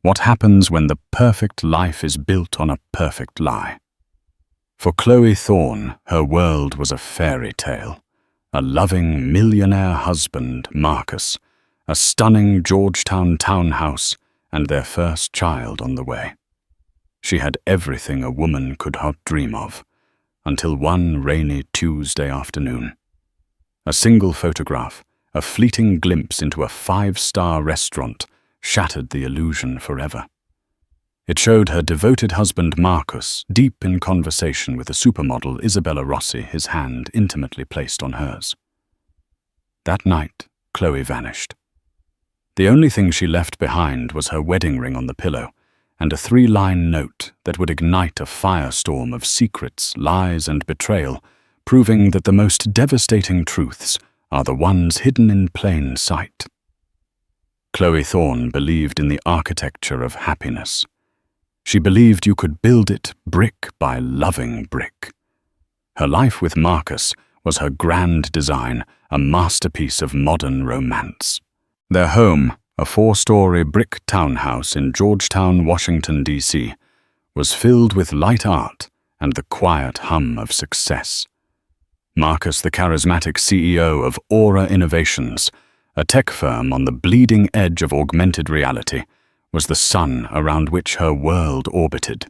What happens when the perfect life is built on a perfect lie? For Chloe Thorne, her world was a fairy tale. A loving millionaire husband, Marcus, a stunning Georgetown townhouse, and their first child on the way. She had everything a woman could dream of, until one rainy Tuesday afternoon. A single photograph, a fleeting glimpse into a 5-star restaurant, shattered the illusion forever. It showed her devoted husband Marcus deep in conversation with a supermodel Isabella Rossi, his hand intimately placed on hers. That night, Chloe vanished. The only thing she left behind was her wedding ring on the pillow and a 3-line note that would ignite a firestorm of secrets, lies, and betrayal, proving that the most devastating truths are the ones hidden in plain sight. Chloe Thorne believed in the architecture of happiness. She believed you could build it brick by loving brick. Her life with Marcus was her grand design, a masterpiece of modern romance. Their home, a 4-story brick townhouse in Georgetown, Washington, D.C., was filled with light art and the quiet hum of success. Marcus, the charismatic CEO of Aura Innovations, a tech firm on the bleeding edge of augmented reality, was the sun around which her world orbited.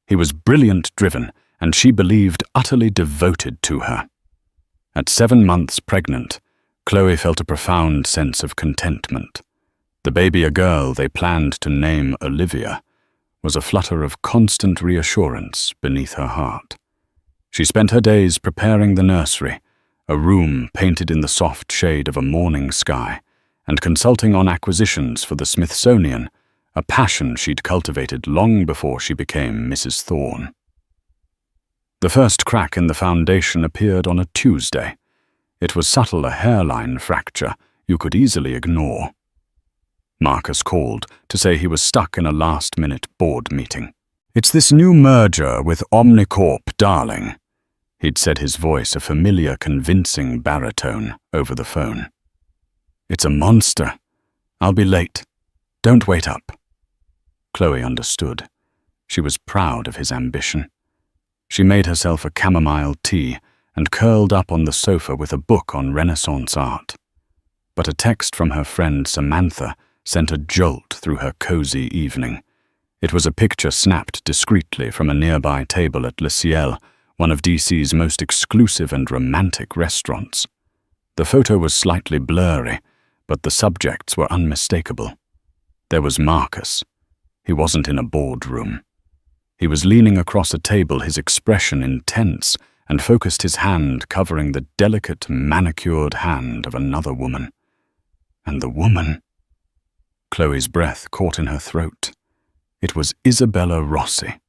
He was brilliant driven, and she believed utterly devoted to her. At 7 months pregnant, Chloe felt a profound sense of contentment. The baby, a girl they planned to name Olivia, was a flutter of constant reassurance beneath her heart. She spent her days preparing the nursery, a room painted in the soft shade of a morning sky, and consulting on acquisitions for the Smithsonian, a passion she'd cultivated long before she became Mrs. Thorne. The first crack in the foundation appeared on a Tuesday. It was subtle, a hairline fracture you could easily ignore. Marcus called to say he was stuck in a last-minute board meeting. "It's this new merger with Omnicorp, darling," he'd said, his voice a familiar, convincing baritone over the phone. "It's a monster. I'll be late. Don't wait up." Chloe understood. She was proud of his ambition. She made herself a chamomile tea and curled up on the sofa with a book on Renaissance art. But a text from her friend Samantha sent a jolt through her cozy evening. It was a picture snapped discreetly from a nearby table at Le Ciel, one of DC's most exclusive and romantic restaurants. The photo was slightly blurry, but the subjects were unmistakable. There was Marcus. He wasn't in a boardroom. He was leaning across a table, his expression intense, and focused, his hand covering the delicate, manicured hand of another woman. And the woman... Chloe's breath caught in her throat. It was Isabella Rossi,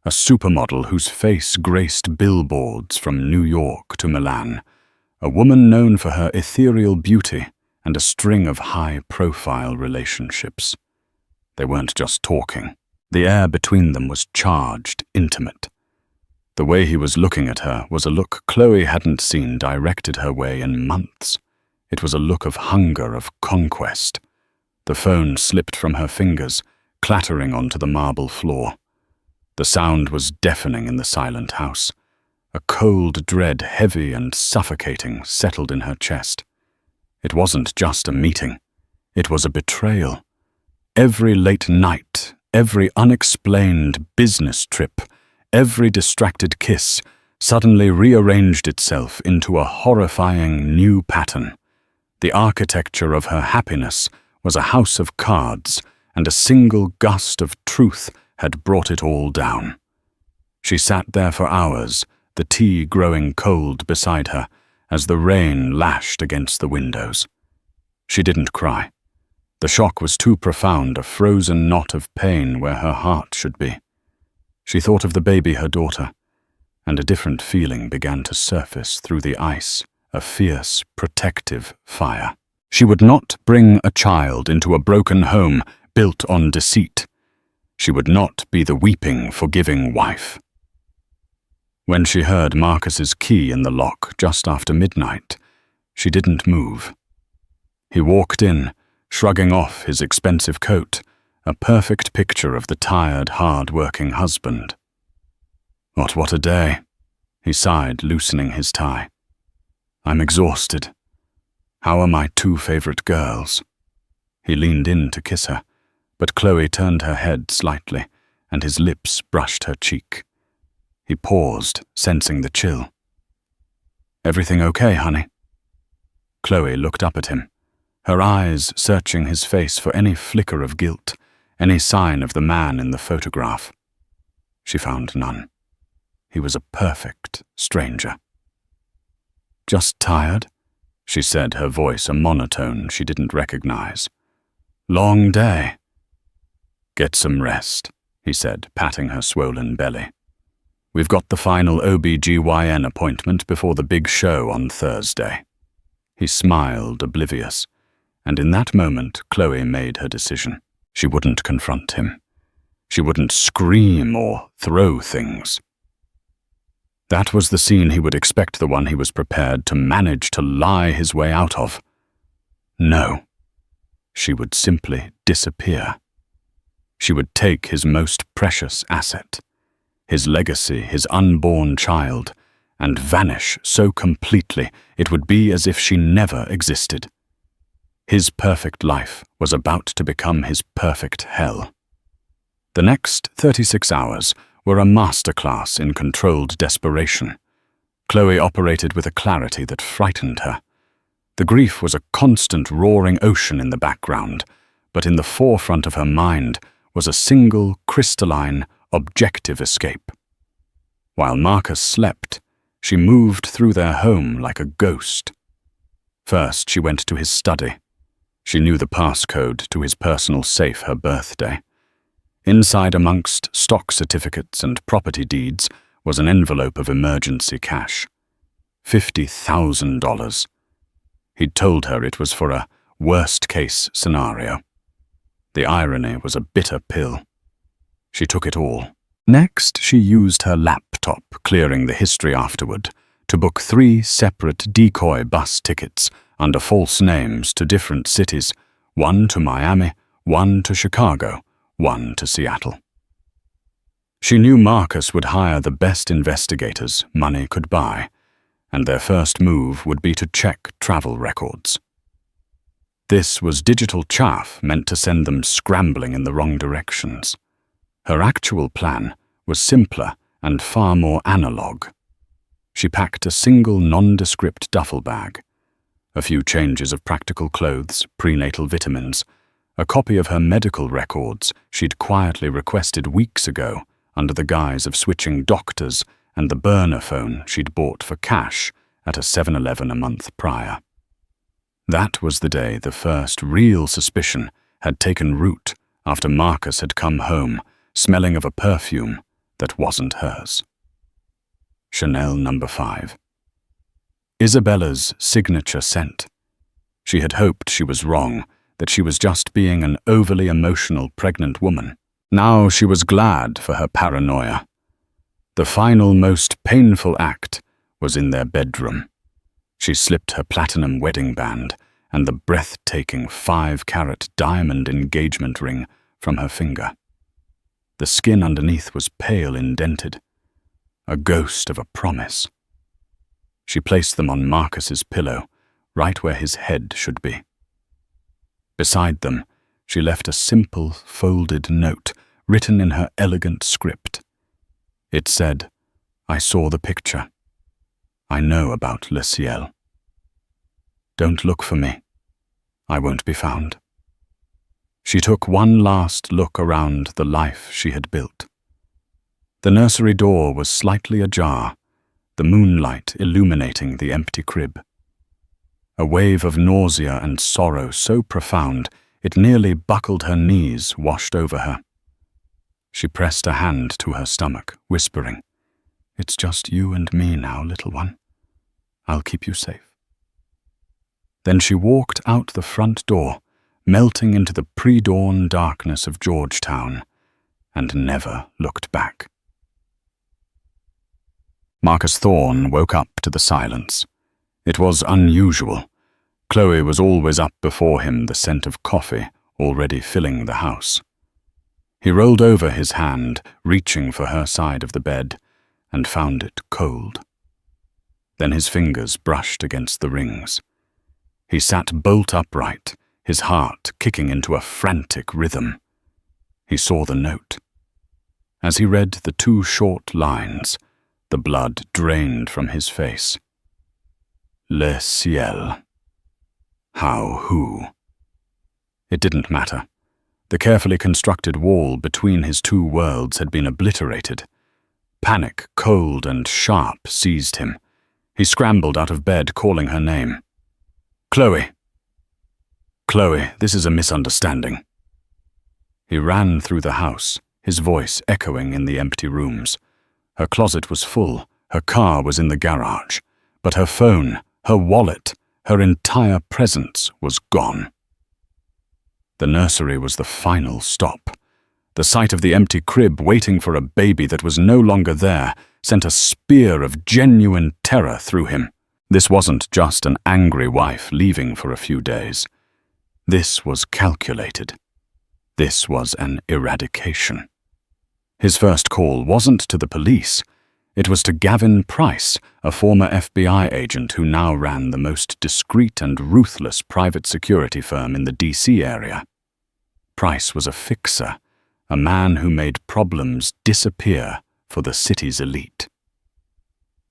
a supermodel whose face graced billboards from New York to Milan, a woman known for her ethereal beauty and a string of high-profile relationships. They weren't just talking. The air between them was charged, intimate. The way he was looking at her was a look Chloe hadn't seen directed her way in months. It was a look of hunger, of conquest. The phone slipped from her fingers, clattering onto the marble floor. The sound was deafening in the silent house. A cold dread, heavy and suffocating, settled in her chest. It wasn't just a meeting. It was a betrayal. Every late night, every unexplained business trip, every distracted kiss suddenly rearranged itself into a horrifying new pattern. The architecture of her happiness was a house of cards, and a single gust of truth had brought it all down. She sat there for hours, the tea growing cold beside her, as the rain lashed against the windows. She didn't cry. The shock was too profound, a frozen knot of pain where her heart should be. She thought of the baby, her daughter, and a different feeling began to surface through the ice, a fierce, protective fire. She would not bring a child into a broken home built on deceit. She would not be the weeping, forgiving wife. When she heard Marcus's key in the lock just after midnight, she didn't move. He walked in, shrugging off his expensive coat, a perfect picture of the tired, hard-working husband. What a day, he sighed, loosening his tie. I'm exhausted. How are my two favorite girls? He leaned in to kiss her, but Chloe turned her head slightly, and his lips brushed her cheek. He paused, sensing the chill. Everything okay, honey? Chloe looked up at him, her eyes searching his face for any flicker of guilt, any sign of the man in the photograph. She found none. He was a perfect stranger. Just tired, she said, her voice a monotone she didn't recognize. Long day. Get some rest, he said, patting her swollen belly. We've got the final OB/GYN appointment before the big show on Thursday. He smiled, oblivious, and in that moment Chloe made her decision. She wouldn't confront him. She wouldn't scream or throw things. That was the scene he would expect, the one he was prepared to manage to lie his way out of. No. She would simply disappear. She would take his most precious asset, his legacy, his unborn child, and vanish so completely it would be as if she never existed. His perfect life was about to become his perfect hell. The next 36 hours were a masterclass in controlled desperation. Chloe operated with a clarity that frightened her. The grief was a constant roaring ocean in the background, but in the forefront of her mind was a single, crystalline, objective escape. While Marcus slept, she moved through their home like a ghost. First, she went to his study. She knew the passcode to his personal safe her birthday. Inside, amongst stock certificates and property deeds, was an envelope of emergency cash. $50,000. He'd told her it was for a worst-case scenario. The irony was a bitter pill. She took it all. Next, she used her laptop, clearing the history afterward, to book 3 separate decoy bus tickets under false names to different cities, one to Miami, one to Chicago, one to Seattle. She knew Marcus would hire the best investigators money could buy, and their first move would be to check travel records. This was digital chaff meant to send them scrambling in the wrong directions. Her actual plan was simpler and far more analog. She packed a single nondescript duffel bag, a few changes of practical clothes, prenatal vitamins, a copy of her medical records she'd quietly requested weeks ago under the guise of switching doctors, and the burner phone she'd bought for cash at a 7-Eleven a month prior. That was the day the first real suspicion had taken root after Marcus had come home, smelling of a perfume that wasn't hers. Chanel No. 5. Isabella's signature scent. She had hoped she was wrong, that she was just being an overly emotional pregnant woman. Now she was glad for her paranoia. The final, most painful act was in their bedroom. She slipped her platinum wedding band and the breathtaking 5-carat diamond engagement ring from her finger. The skin underneath was pale indented, a ghost of a promise. She placed them on Marcus's pillow, right where his head should be. Beside them, she left a simple, folded note written in her elegant script. It said, "I saw the picture. I know about Le Ciel. Don't look for me. I won't be found." She took one last look around the life she had built. The nursery door was slightly ajar, the moonlight illuminating the empty crib. A wave of nausea and sorrow so profound it nearly buckled her knees, washed over her. She pressed a hand to her stomach, whispering, "It's just you and me now, little one. I'll keep you safe." Then she walked out the front door, melting into the pre-dawn darkness of Georgetown, and never looked back. Marcus Thorne woke up to the silence. It was unusual. Chloe was always up before him, the scent of coffee already filling the house. He rolled over his hand, reaching for her side of the bed, and found it cold. Then his fingers brushed against the rings. He sat bolt upright, his heart kicking into a frantic rhythm. He saw the note. As he read the 2 short lines, the blood drained from his face. Le ciel. How, who? It didn't matter. The carefully constructed wall between his 2 worlds had been obliterated. Panic, cold and sharp, seized him. He scrambled out of bed, calling her name. Chloe. Chloe, this is a misunderstanding. He ran through the house, his voice echoing in the empty rooms. Her closet was full, her car was in the garage, but her phone, her wallet, her entire presence was gone. The nursery was the final stop. The sight of the empty crib waiting for a baby that was no longer there sent a spear of genuine terror through him. This wasn't just an angry wife leaving for a few days. This was calculated. This was an eradication. His first call wasn't to the police. It was to Gavin Price, a former FBI agent who now ran the most discreet and ruthless private security firm in the DC area. Price was a fixer, a man who made problems disappear for the city's elite.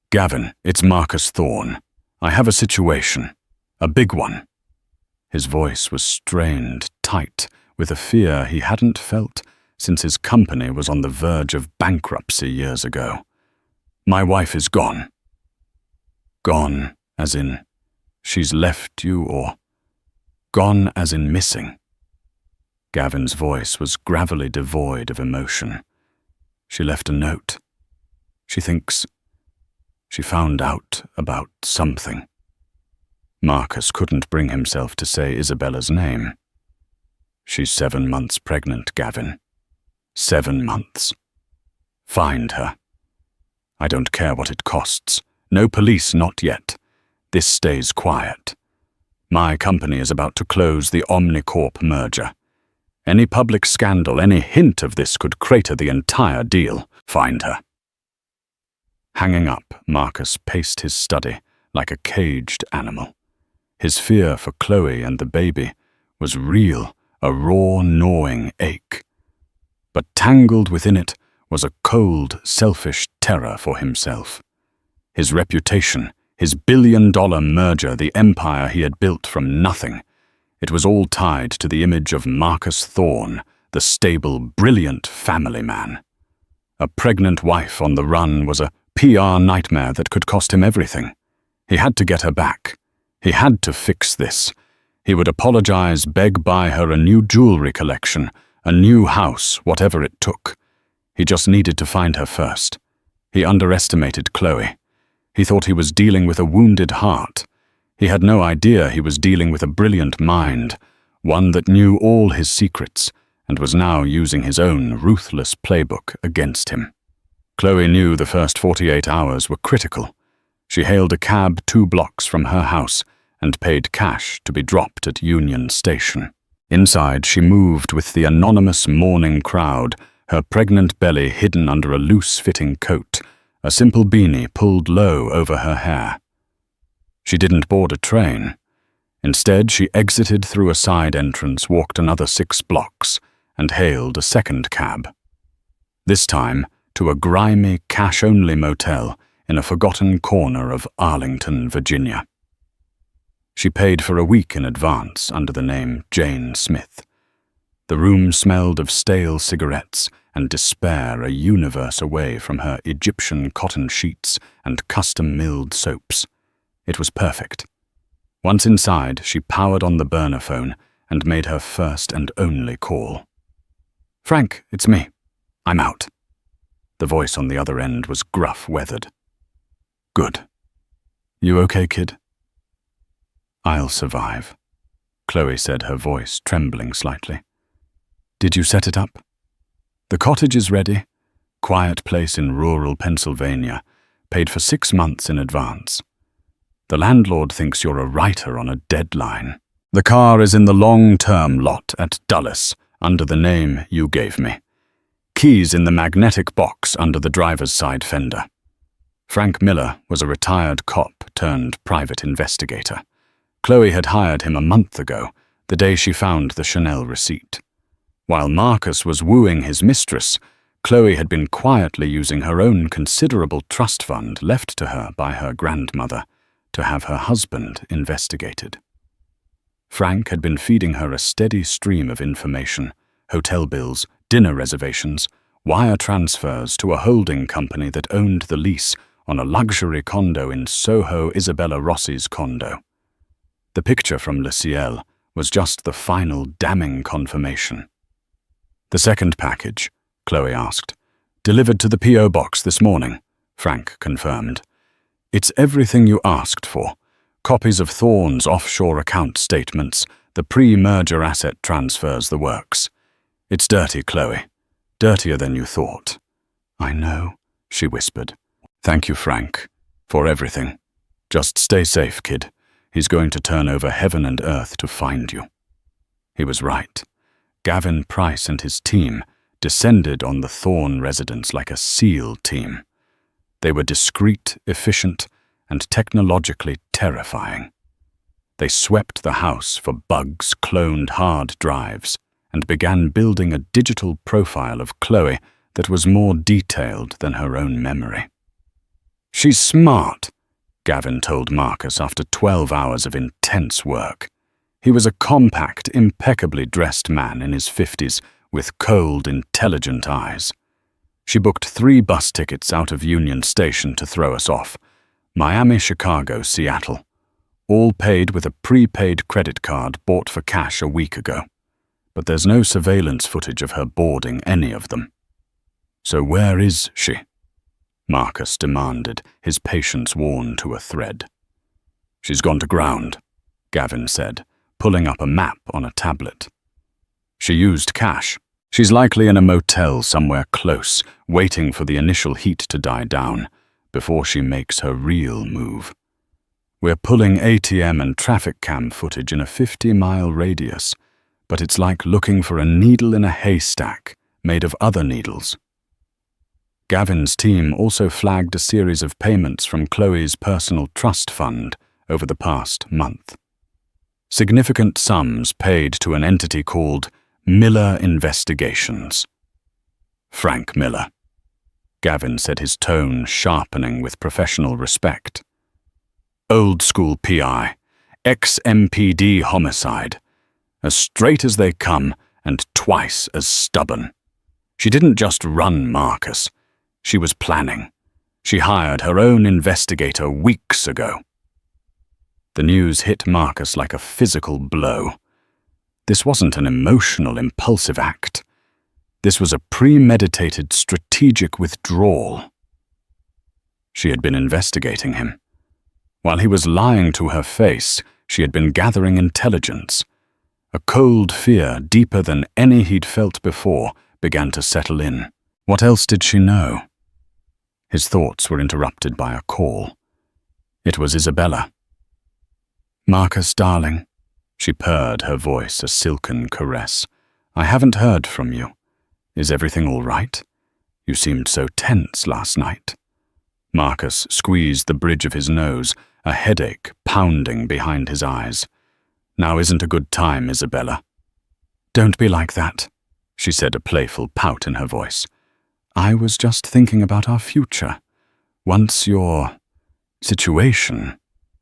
Gavin, it's Marcus Thorne. I have a situation. A big one. His voice was strained, tight, with a fear he hadn't felt since his company was on the verge of bankruptcy years ago. My wife is gone. Gone, as in, she's left you, or gone as in missing. Gavin's voice was gravelly devoid of emotion. She left a note. She thinks she found out about something. Marcus couldn't bring himself to say Isabella's name. She's 7 months pregnant, Gavin. 7 months. Find her. I don't care what it costs. No police, not yet. This stays quiet. My company is about to close the Omnicorp merger. Any public scandal, any hint of this could crater the entire deal. Find her. Hanging up, Marcus paced his study like a caged animal. His fear for Chloe and the baby was real, a raw, gnawing ache. But tangled within it was a cold, selfish terror for himself. His reputation, his billion-dollar merger, the empire he had built from nothing. It was all tied to the image of Marcus Thorne, the stable, brilliant family man. A pregnant wife on the run was a PR nightmare that could cost him everything. He had to get her back. He had to fix this. He would apologize, beg buy her a new jewelry collection, a new house, whatever it took. He just needed to find her first. He underestimated Chloe. He thought he was dealing with a wounded heart. He had no idea he was dealing with a brilliant mind, one that knew all his secrets and was now using his own ruthless playbook against him. Chloe knew the first 48 hours were critical. She hailed a cab 2 blocks from her house and paid cash to be dropped at Union Station. Inside, she moved with the anonymous mourning crowd, her pregnant belly hidden under a loose-fitting coat, a simple beanie pulled low over her hair. She didn't board a train. Instead, she exited through a side entrance, walked another 6 blocks, and hailed a second cab. This time, to a grimy, cash-only motel in a forgotten corner of Arlington, Virginia. She paid for a week in advance under the name Jane Smith. The room smelled of stale cigarettes and despair, a universe away from her Egyptian cotton sheets and custom-milled soaps. It was perfect. Once inside, she powered on the burner phone and made her first and only call. "Frank, it's me. I'm out." The voice on the other end was gruff-weathered. "Good. You okay, kid?" "I'll survive," Chloe said, her voice trembling slightly. "Did you set it up?" "The cottage is ready. Quiet place in rural Pennsylvania. Paid for 6 months in advance. The landlord thinks you're a writer on a deadline. The car is in the long-term lot at Dulles, under the name you gave me. keys in the magnetic box under the driver's side fender. Frank Miller was a retired cop turned private investigator. Chloe had hired him a month ago, the day she found the Chanel receipt. While Marcus was wooing his mistress, Chloe had been quietly using her own considerable trust fund left to her by her grandmother to have her husband investigated. Frank had been feeding her a steady stream of information, hotel bills, dinner reservations, wire transfers to a holding company that owned the lease on a luxury condo in Soho, Isabella Rossi's condo. The picture from Le Ciel was just the final damning confirmation. "The second package?" Chloe asked. "Delivered to the P.O. box this morning," Frank confirmed. "It's everything you asked for. Copies of Thorne's offshore account statements, the pre-merger asset transfers, the works. It's dirty, Chloe. Dirtier than you thought." "I know," she whispered. "Thank you, Frank, for everything. Just stay safe, kid. He's going to turn over heaven and earth to find you." He was right. Gavin Price and his team descended on the Thorne residence like a SEAL team. They were discreet, efficient, and technologically terrifying. They swept the house for bugs, cloned hard drives, and began building a digital profile of Chloe that was more detailed than her own memory. "She's smart," Gavin told Marcus after 12 hours of intense work. He was a compact, impeccably dressed man in his 50s with cold, intelligent eyes. "She booked 3 bus tickets out of Union Station to throw us off. Miami, Chicago, Seattle. All paid with a prepaid credit card bought for cash a week ago. But there's no surveillance footage of her boarding any of them." "So where is she?" Marcus demanded, his patience worn to a thread. "She's gone to ground," Gavin said, pulling up a map on a tablet. "She used cash. She's likely in a motel somewhere close, waiting for the initial heat to die down before she makes her real move. We're pulling ATM and traffic cam footage in a 50-mile radius, but it's like looking for a needle in a haystack made of other needles." Gavin's team also flagged a series of payments from Chloe's personal trust fund over the past month. Significant sums paid to an entity called Miller Investigations. "Frank Miller," Gavin said, his tone sharpening with professional respect. "Old school PI, ex-MPD homicide. As straight as they come and twice as stubborn. She didn't just run Marcus. She was planning. She hired her own investigator weeks ago." The news hit Marcus like a physical blow. This wasn't an emotional, impulsive act. This was a premeditated, strategic withdrawal. She had been investigating him. While he was lying to her face, she had been gathering intelligence. A cold fear, deeper than any he'd felt before, began to settle in. What else did she know? His thoughts were interrupted by a call. It was Isabella. "Marcus, darling," she purred, her voice a silken caress. "I haven't heard from you. Is everything all right? You seemed so tense last night." Marcus squeezed the bridge of his nose, a headache pounding behind his eyes. "Now isn't a good time, Isabella." "Don't be like that," she said, a playful pout in her voice. "I was just thinking about our future. Once your situation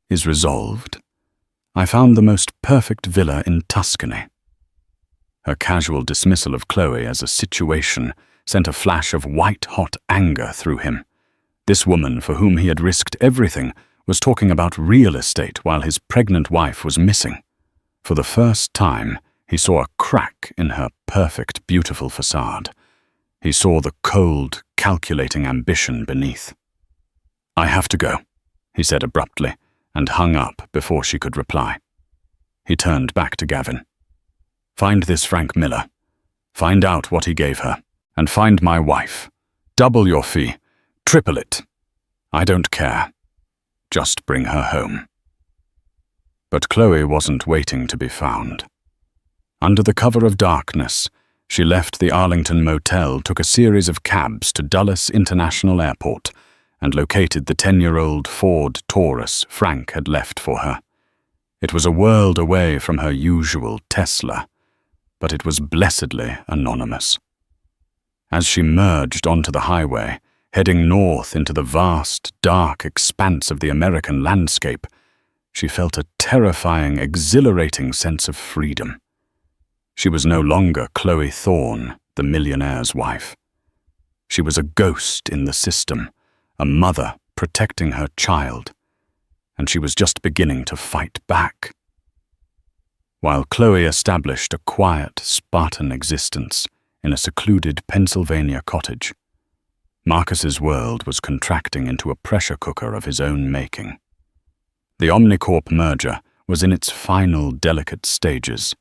is resolved, I found the most perfect villa in Tuscany." Her casual dismissal of Chloe as a situation sent a flash of white-hot anger through him. This woman, for whom he had risked everything, was talking about real estate while his pregnant wife was missing. For the first time, he saw a crack in her perfect, beautiful facade. He saw the cold, calculating ambition beneath. "I have to go," he said abruptly, and hung up before she could reply. He turned back to Gavin. "Find this Frank Miller. Find out what he gave her. And find my wife. Double your fee. Triple it. I don't care. Just bring her home." But Chloe wasn't waiting to be found. Under the cover of darkness, She left the Arlington motel, took a series of cabs to Dulles International Airport, and located the 10-year-old Ford Taurus Frank had left for her. It was a world away from her usual Tesla, but it was blessedly anonymous. As she merged onto the highway, heading north into the vast, dark expanse of the American landscape, she felt a terrifying, exhilarating sense of freedom. She was no longer Chloe Thorne, the millionaire's wife. She was a ghost in the system, a mother protecting her child, and she was just beginning to fight back. While Chloe established a quiet, Spartan existence in a secluded Pennsylvania cottage, Marcus's world was contracting into a pressure cooker of his own making. The Omnicorp merger was in its final delicate stages,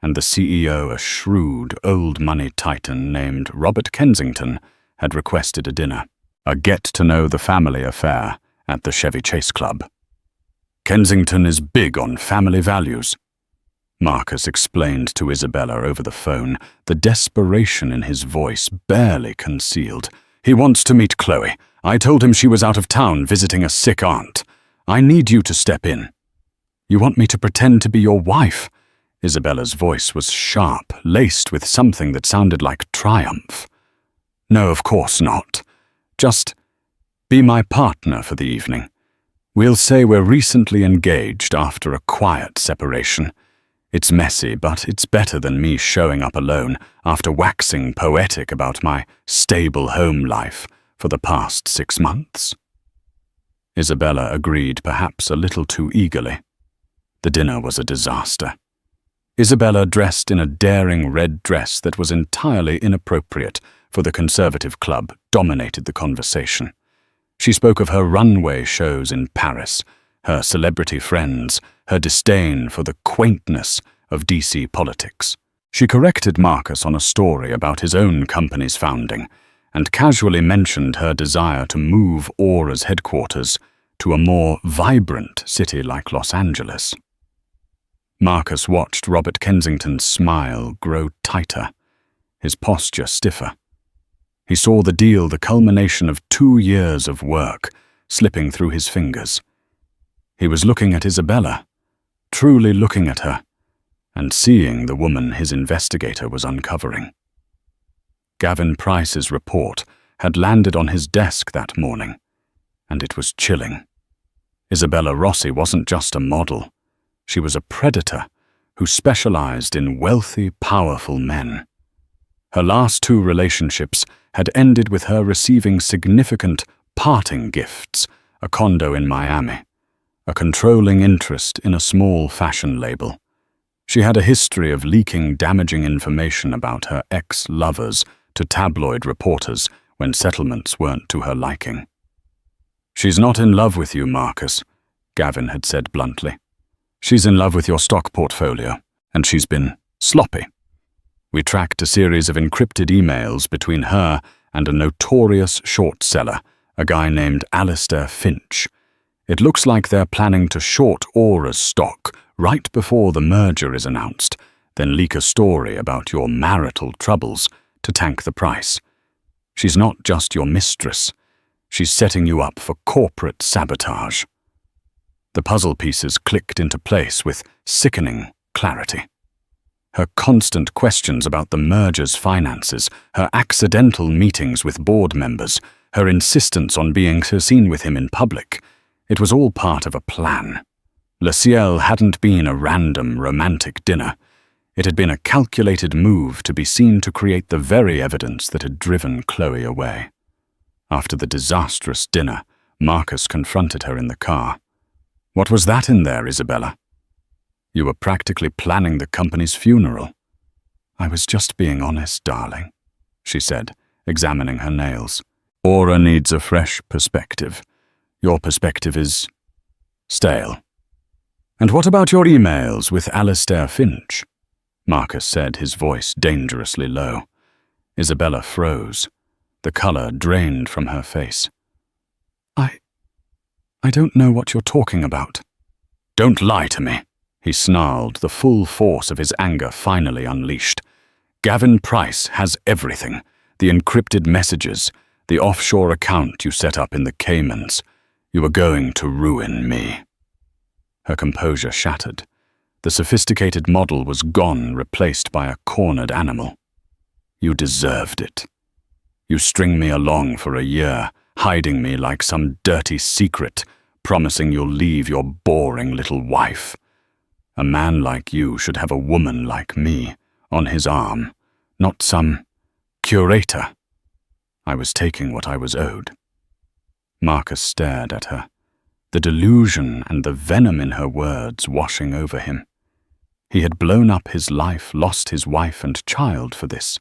and the CEO, a shrewd, old-money titan named Robert Kensington, had requested a dinner, a get-to-know-the-family affair at the Chevy Chase Club. Kensington is big on family values, Marcus explained to Isabella over the phone, the desperation in his voice barely concealed. He wants to meet Chloe. I told him she was out of town visiting a sick aunt. I need you to step in. You want me to pretend to be your wife? Isabella's voice was sharp, laced with something that sounded like triumph. No, of course not. Just be my partner for the evening. We'll say we're recently engaged after a quiet separation. It's messy, but it's better than me showing up alone after waxing poetic about my stable home life for the past 6 months. Isabella agreed, perhaps a little too eagerly. The dinner was a disaster. Isabella, dressed in a daring red dress that was entirely inappropriate for the conservative club, dominated the conversation. She spoke of her runway shows in Paris, her celebrity friends, her disdain for the quaintness of DC politics. She corrected Marcus on a story about his own company's founding, and casually mentioned her desire to move Aura's headquarters to a more vibrant city like Los Angeles. Marcus watched Robert Kensington's smile grow tighter, his posture stiffer. He saw the deal, the culmination of 2 years of work, slipping through his fingers. He was looking at Isabella, truly looking at her, and seeing the woman his investigator was uncovering. Gavin Price's report had landed on his desk that morning, and it was chilling. Isabella Rossi wasn't just a model. She was a predator who specialized in wealthy, powerful men. Her last 2 relationships had ended with her receiving significant parting gifts, a condo in Miami, a controlling interest in a small fashion label. She had a history of leaking damaging information about her ex-lovers to tabloid reporters when settlements weren't to her liking. "She's not in love with you, Marcus," Gavin had said bluntly. "She's in love with your stock portfolio, and she's been sloppy." We tracked a series of encrypted emails between her and a notorious short seller, a guy named Alistair Finch. It looks like they're planning to short Aura's stock right before the merger is announced, then leak a story about your marital troubles to tank the price. She's not just your mistress. She's setting you up for corporate sabotage. The puzzle pieces clicked into place with sickening clarity. Her constant questions about the merger's finances, her accidental meetings with board members, her insistence on being seen with him in public, it was all part of a plan. Le Ciel hadn't been a random romantic dinner. It had been a calculated move to be seen to create the very evidence that had driven Chloe away. After the disastrous dinner, Marcus confronted her in the car. "What was that in there, Isabella?" "You were practically planning the company's funeral." "I was just being honest, darling," she said, examining her nails. "Aura needs a fresh perspective. Your perspective is stale." "And what about your emails with Alistair Finch?" Marcus said, his voice dangerously low. Isabella froze. The color drained from her face. I don't know what you're talking about." "Don't lie to me," he snarled, the full force of his anger finally unleashed. Gavin Price has everything. The encrypted messages, the offshore account you set up in the Caymans. You are going to ruin me." Her composure shattered. The sophisticated model was gone, replaced by a cornered animal. "You deserved it. You string me along for a year, hiding me like some dirty secret, promising you'll leave your boring little wife. A man like you should have a woman like me on his arm, not some curator." I was taking what I was owed. Marcus stared at her, the delusion and the venom in her words washing over him. He had blown up his life, lost his wife and child for this,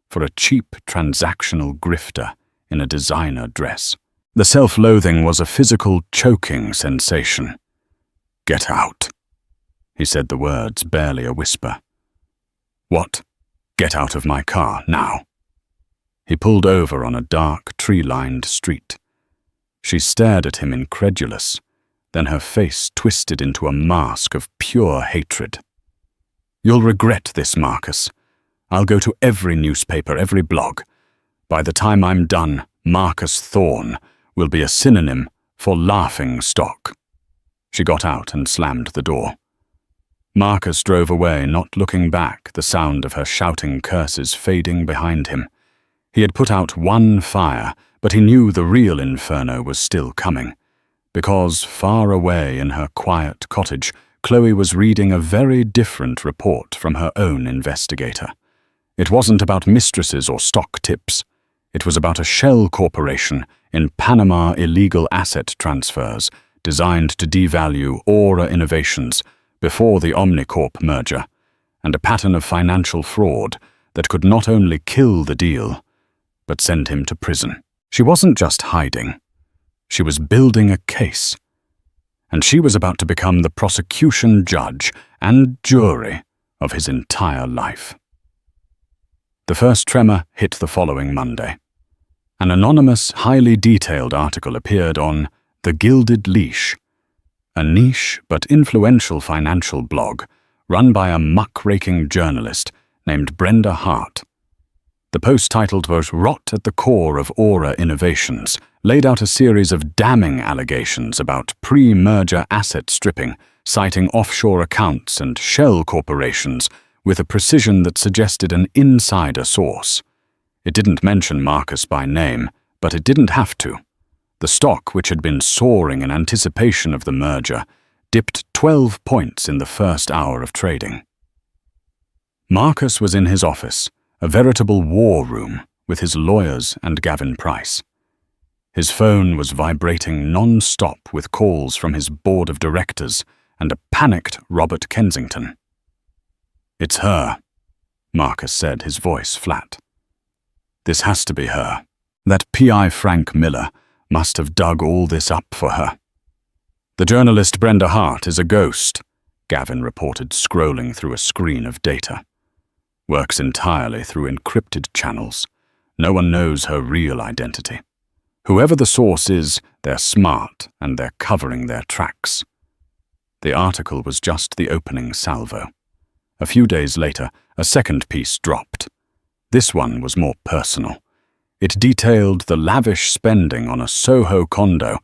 for a cheap transactional grifter in a designer dress. The self-loathing was a physical choking sensation. "Get out." He said the words, barely a whisper. "What? Get out of my car, now." He pulled over on a dark, tree-lined street. She stared at him incredulous, then her face twisted into a mask of pure hatred. "You'll regret this, Marcus. I'll go to every newspaper, every blog. By the time I'm done, Marcus Thorne will be a synonym for laughing stock." She got out and slammed the door. Marcus drove away, not looking back, the sound of her shouting curses fading behind him. He had put out one fire, but he knew the real inferno was still coming, because far away in her quiet cottage, Chloe was reading a very different report from her own investigator. It wasn't about mistresses or stock tips. It was about a shell corporation in Panama illegal asset transfers designed to devalue Aura Innovations before the Omnicorp merger, and a pattern of financial fraud that could not only kill the deal, but send him to prison. She wasn't just hiding. She was building a case. And she was about to become the prosecution judge and jury of his entire life. The first tremor hit the following Monday. An anonymous, highly detailed article appeared on The Gilded Leash, a niche but influential financial blog run by a muck-raking journalist named Brenda Hart. The post titled was "Rot at the Core of Aura Innovations," laid out a series of damning allegations about pre-merger asset stripping, citing offshore accounts and shell corporations with a precision that suggested an insider source. It didn't mention Marcus by name, but it didn't have to. The stock, which had been soaring in anticipation of the merger, dipped 12 points in the first hour of trading. Marcus was in his office, a veritable war room with his lawyers and Gavin Price. His phone was vibrating non-stop with calls from his board of directors and a panicked Robert Kensington. "It's her," Marcus said, his voice flat. "This has to be her. That PI Frank Miller must have dug all this up for her." "The journalist Brenda Hart is a ghost," Gavin reported, scrolling through a screen of data. "Works entirely through encrypted channels. No one knows her real identity. Whoever the source is, they're smart and they're covering their tracks." The article was just the opening salvo. A few days later, a second piece dropped. This one was more personal. It detailed the lavish spending on a Soho condo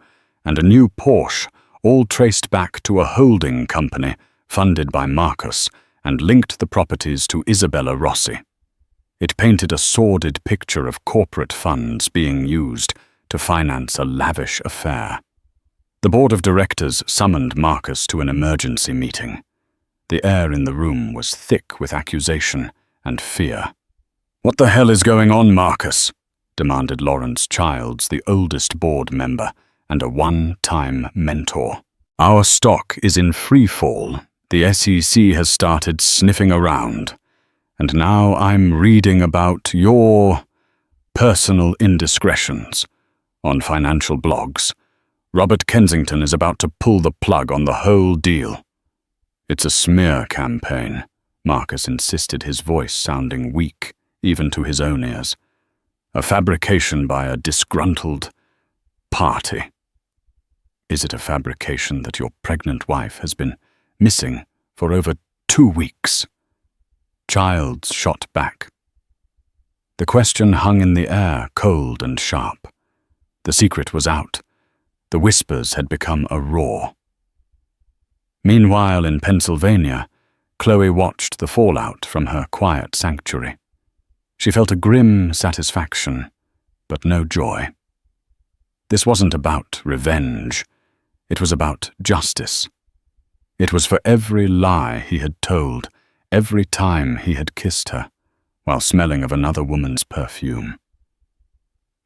and a new Porsche, all traced back to a holding company funded by Marcus, and linked the properties to Isabella Rossi. It painted a sordid picture of corporate funds being used to finance a lavish affair. The board of directors summoned Marcus to an emergency meeting. The air in the room was thick with accusation and fear. "What the hell is going on, Marcus?" demanded Lawrence Childs, the oldest board member and a one-time mentor. "Our stock is in free fall. The SEC has started sniffing around, and now I'm reading about your personal indiscretions on financial blogs. Robert Kensington is about to pull the plug on the whole deal." "It's a smear campaign," Marcus insisted, his voice sounding weak, even to his own ears. "A fabrication by a disgruntled party." "Is it a fabrication that your pregnant wife has been missing for over 2 weeks?" Childs shot back. The question hung in the air, cold and sharp. The secret was out. The whispers had become a roar. Meanwhile, in Pennsylvania, Chloe watched the fallout from her quiet sanctuary. She felt a grim satisfaction, but no joy. This wasn't about revenge. It was about justice. It was for every lie he had told, every time he had kissed her, while smelling of another woman's perfume.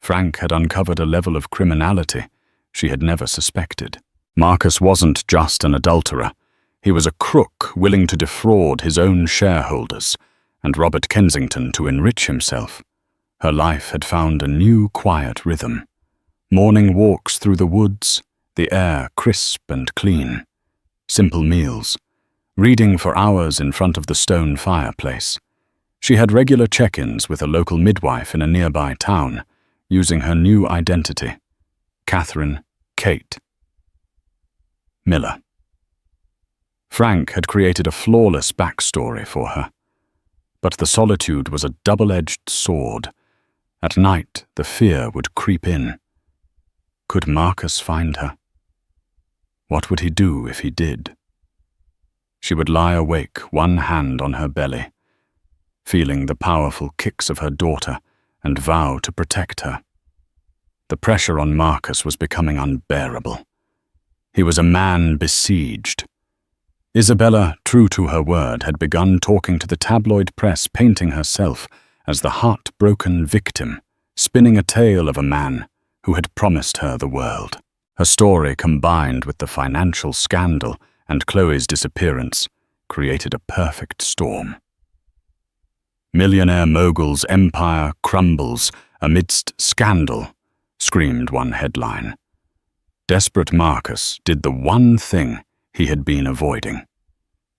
Frank had uncovered a level of criminality she had never suspected. Marcus wasn't just an adulterer. He was a crook willing to defraud his own shareholders and Robert Kensington to enrich himself. Her life had found a new quiet rhythm. Morning walks through the woods, the air crisp and clean. Simple meals. Reading for hours in front of the stone fireplace. She had regular check-ins with a local midwife in a nearby town, using her new identity, Catherine Kate Miller. Frank had created a flawless backstory for her. But the solitude was a double-edged sword. At night, the fear would creep in. Could Marcus find her? What would he do if he did? She would lie awake, one hand on her belly, feeling the powerful kicks of her daughter, and vow to protect her. The pressure on Marcus was becoming unbearable. He was a man besieged. Isabella, true to her word, had begun talking to the tabloid press, painting herself as the heartbroken victim, spinning a tale of a man who had promised her the world. Her story, combined with the financial scandal and Chloe's disappearance, created a perfect storm. "Millionaire mogul's empire crumbles amidst scandal," screamed one headline. Desperate Marcus did the one thing he had been avoiding.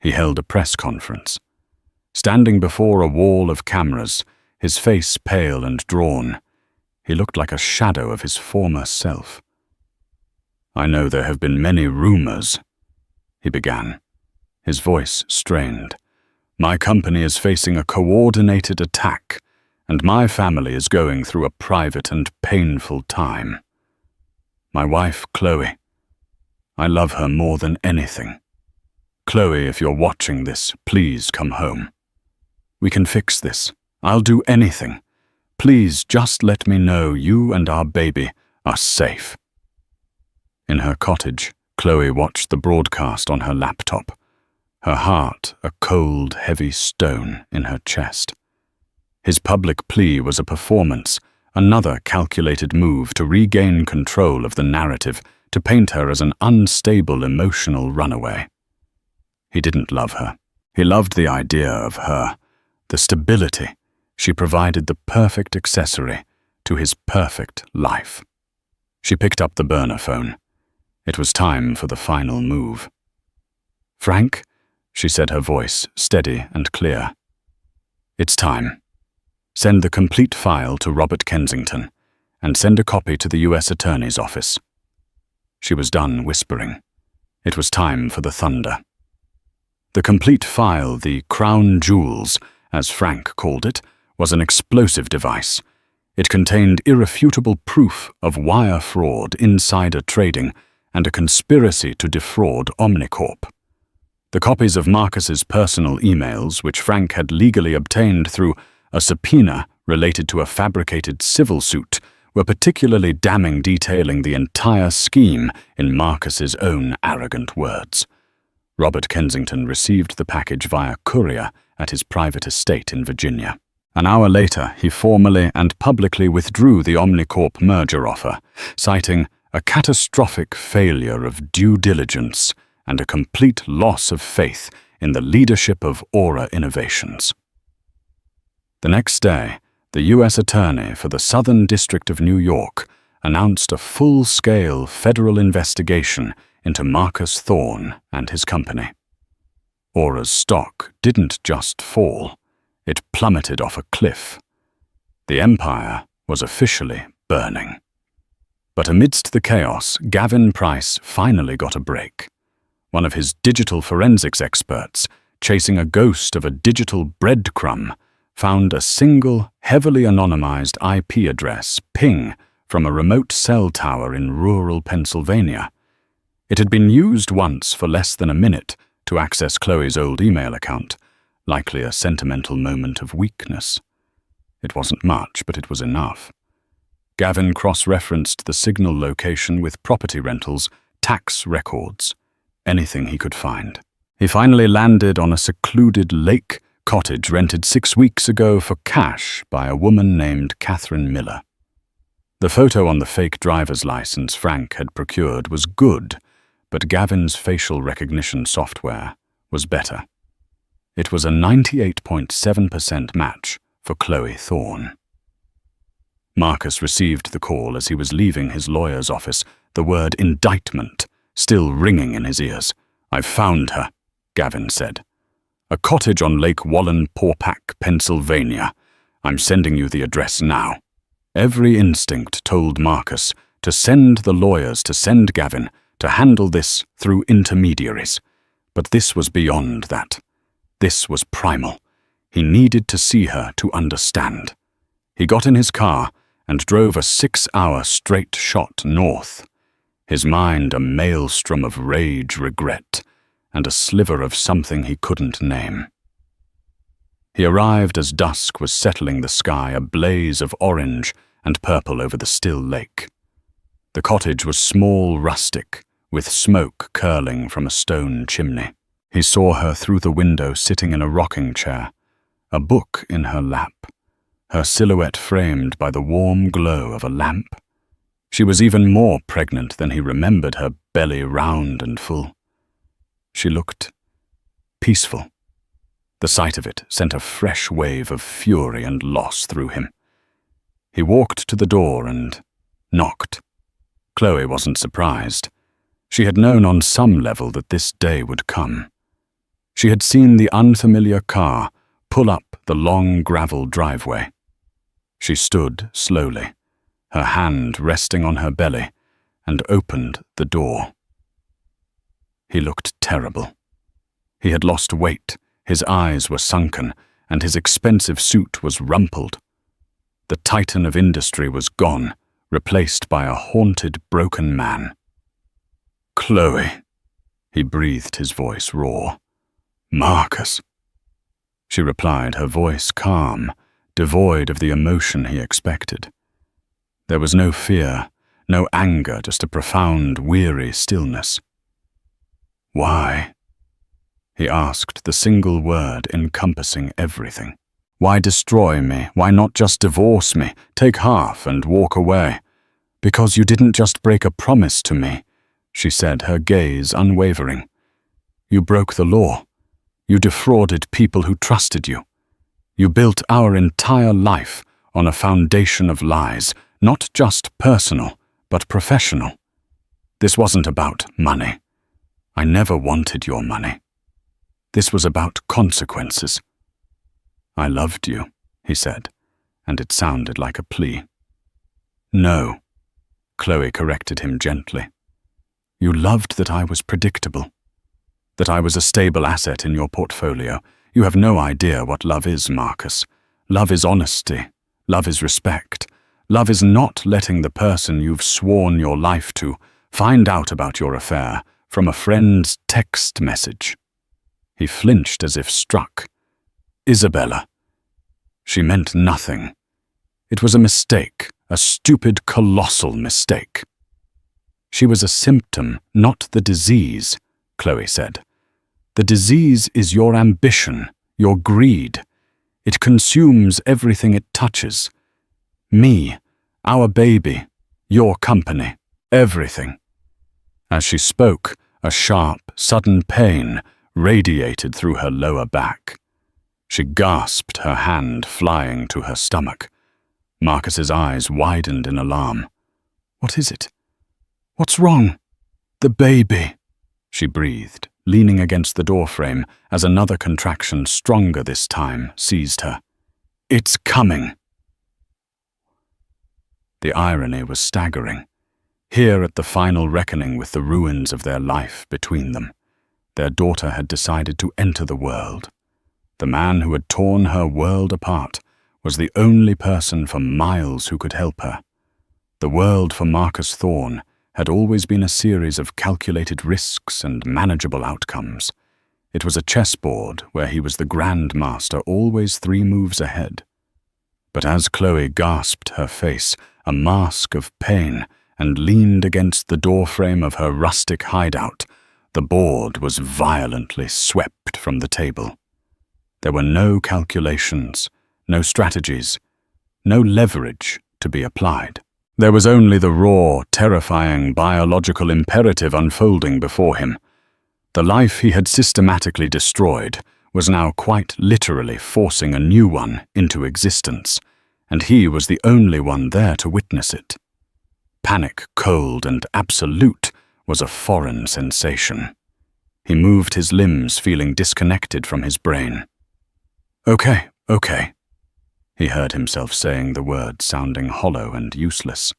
He held a press conference. Standing before a wall of cameras, his face pale and drawn, he looked like a shadow of his former self. "I know there have been many rumors," he began, his voice strained. "My company is facing a coordinated attack, and my family is going through a private and painful time. My wife, Chloe, I love her more than anything. Chloe, if you're watching this, please come home. We can fix this. I'll do anything. Please just let me know you and our baby are safe." In her cottage, Chloe watched the broadcast on her laptop, her heart a cold, heavy stone in her chest. His public plea was a performance, another calculated move to regain control of the narrative, to paint her as an unstable, emotional runaway. He didn't love her. He loved the idea of her, the stability. She provided the perfect accessory to his perfect life. She picked up the burner phone. It was time for the final move. "Frank," she said, her voice steady and clear. "It's time. Send the complete file to Robert Kensington, and send a copy to the U.S. Attorney's office." She was done whispering. It was time for the thunder. The complete file, the crown jewels, as Frank called it, was an explosive device. It contained irrefutable proof of wire fraud, insider trading, and a conspiracy to defraud Omnicorp. The copies of Marcus's personal emails, which Frank had legally obtained through a subpoena related to a fabricated civil suit, were particularly damning, detailing the entire scheme in Marcus's own arrogant words. Robert Kensington received the package via courier at his private estate in Virginia. An hour later, he formally and publicly withdrew the Omnicorp merger offer, citing a catastrophic failure of due diligence and a complete loss of faith in the leadership of Aura Innovations. The next day, the U.S. Attorney for the Southern District of New York announced a full-scale federal investigation into Marcus Thorne and his company. Aura's stock didn't just fall, it plummeted off a cliff. The empire was officially burning. But amidst the chaos, Gavin Price finally got a break. One of his digital forensics experts, chasing a ghost of a digital breadcrumb, found a single, heavily anonymized IP address ping from a remote cell tower in rural Pennsylvania. It had been used once for less than a minute to access Chloe's old email account, likely a sentimental moment of weakness. It wasn't much, but it was enough. Gavin cross-referenced the signal location with property rentals, tax records, anything he could find. He finally landed on a secluded lake cottage rented 6 weeks ago for cash by a woman named Catherine Miller. The photo on the fake driver's license Frank had procured was good, but Gavin's facial recognition software was better. It was a 98.7% match for Chloe Thorne. Marcus received the call as he was leaving his lawyer's office, the word indictment still ringing in his ears. "I've found her," Gavin said. "A cottage on Lake Wallenpaupack, Pennsylvania. I'm sending you the address now." Every instinct told Marcus to send the lawyers to send Gavin to handle this through intermediaries. But this was beyond that. This was primal. He needed to see her to understand. He got in his car and drove a 6-hour straight shot north, his mind a maelstrom of rage, regret, and a sliver of something he couldn't name. He arrived as dusk was settling the sky, a blaze of orange and purple over the still lake. The cottage was small, rustic, with smoke curling from a stone chimney. He saw her through the window sitting in a rocking chair, a book in her lap, her silhouette framed by the warm glow of a lamp. She was even more pregnant than he remembered, her belly round and full. She looked peaceful. The sight of it sent a fresh wave of fury and loss through him. He walked to the door and knocked. Chloe wasn't surprised. She had known on some level that this day would come. She had seen the unfamiliar car pull up the long gravel driveway. She stood slowly, her hand resting on her belly, and opened the door. He looked terrible. He had lost weight, his eyes were sunken, and his expensive suit was rumpled. The titan of industry was gone, replaced by a haunted, broken man. "Chloe," he breathed, his voice raw. "Marcus." She replied, her voice calm, devoid of the emotion he expected. There was no fear, no anger, just a profound, weary stillness. "Why?" he asked, the single word encompassing everything. "Why destroy me? Why not just divorce me, take half and walk away? Because you didn't just break a promise to me," she said, her gaze unwavering. "You broke the law. You defrauded people who trusted you. You built our entire life on a foundation of lies, not just personal, but professional. This wasn't about money. I never wanted your money. This was about consequences." "I loved you," he said, and it sounded like a plea. "No," Chloe corrected him gently. "You loved that I was predictable, that I was a stable asset in your portfolio. You have no idea what love is, Marcus. Love is honesty. Love is respect. Love is not letting the person you've sworn your life to find out about your affair from a friend's text message." He flinched as if struck. "Isabella." She meant nothing. It was a mistake, a stupid, colossal mistake. "She was a symptom, not the disease," Chloe said. "The disease is your ambition, your greed. It consumes everything it touches. Me, our baby, your company, everything." As she spoke, a sharp, sudden pain radiated through her lower back. She gasped, her hand flying to her stomach. Marcus's eyes widened in alarm. "What is it? What's wrong?" "The baby," she breathed, leaning against the doorframe as another contraction, stronger this time, seized her. "It's coming." The irony was staggering. Here at the final reckoning with the ruins of their life between them, Their daughter had decided to enter the world. The man who had torn her world apart was the only person for miles who could help her. The world for Marcus Thorne had always been a series of calculated risks and manageable outcomes. It was a chessboard where he was the grand master, always 3 moves ahead. But as Chloe gasped her face, a mask of pain, and leaned against the doorframe of her rustic hideout, the board was violently swept from the table. There were no calculations, no strategies, no leverage to be applied. There was only the raw, terrifying biological imperative unfolding before him. The life he had systematically destroyed was now quite literally forcing a new one into existence, and he was the only one there to witness it. Panic, cold and absolute, was a foreign sensation. He moved his limbs, feeling disconnected from his brain. "Okay, okay," he heard himself saying the words, sounding hollow and useless.